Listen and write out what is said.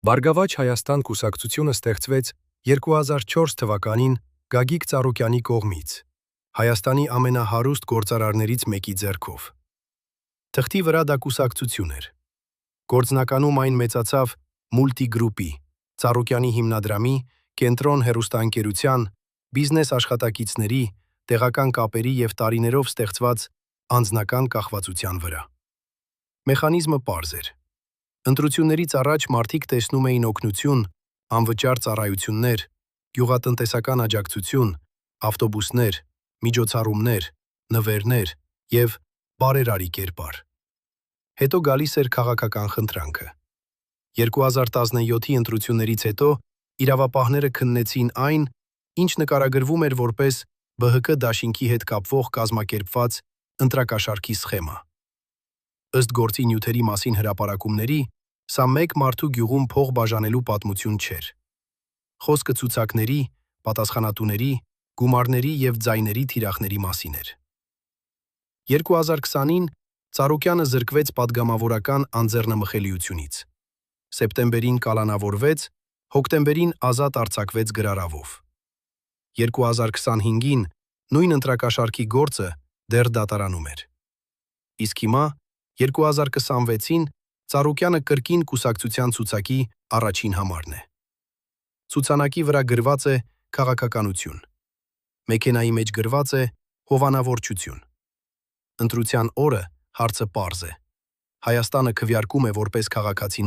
Բարգավաճ Հայաստան կուսակցությունը ստեղծվեց 2004 թվականին Գագիկ Ծառուկյանի կողմից, Հայաստանի ամենահարուստ գործարարներից մեկի ձեռքով։ Թղթի վրա դա կուսակցություն էր։ Գործնականում այն մեծացավ Մուլտիգրուպի, Ծառուկյանի հիմնադրամի, Կենտրոն հեռուստաընկերության, բիզնես աշխատակիցների, տեղական կապերի և տարիներով ստեղծված անձնական կախվածության վրա։ Մեխանիզմը պարզ էր։ Ընտրություններից առաջ մարդիկ տեսնում էին օգնություն, անվճար ծառայություններ, գյուղատնտեսական աջակցություն, ավտոբուսներ, միջոցառումներ, նվերներ և բարերարի կերպար։ Հետո գալիս էր քաղաքական խնդրանքը։ 2017-ի ընտրություններից հետո իրավապահները քննեցին այն, ինչ նկարագրվում էր որպես ԲՀԿ դաշինքի հետ կապվող կազմակերպված ընտրակաշառքի սխեմա։ Ըստ գործի նյութերի մասին հրապարակումների, սա մեկ մարդու գյուղում փող բաժանելու պատմություն չէր։ Խոսքը ցուցակների, պատասխանատուների, գումարների և ձայների թիրախների մասին էր։ 2020-ին Ծառուկյանը զրկվեց պատգամավորական անձեռնմխելիությունից։ Սեպտեմբերին կալանավորվեց, հոկտեմբերին ազատ արձակվեց գրառավով։ 2025-ին նույն ընտրակաշառքի գործը դեռ դատարանում էր։ Իսկ հիմա 2026-ին Ծառուկյանը կրկին կուսակցության ցուցակի առաջին համարն է։ Ցուցանակի վրա գրված է քաղաքականություն։ Մեքենայի մեջ գրված է հովանավորչություն։ Ընտրության օրը հարցը պարզ է։ Հայաստանը քվեարկում է որպես քաղաքացի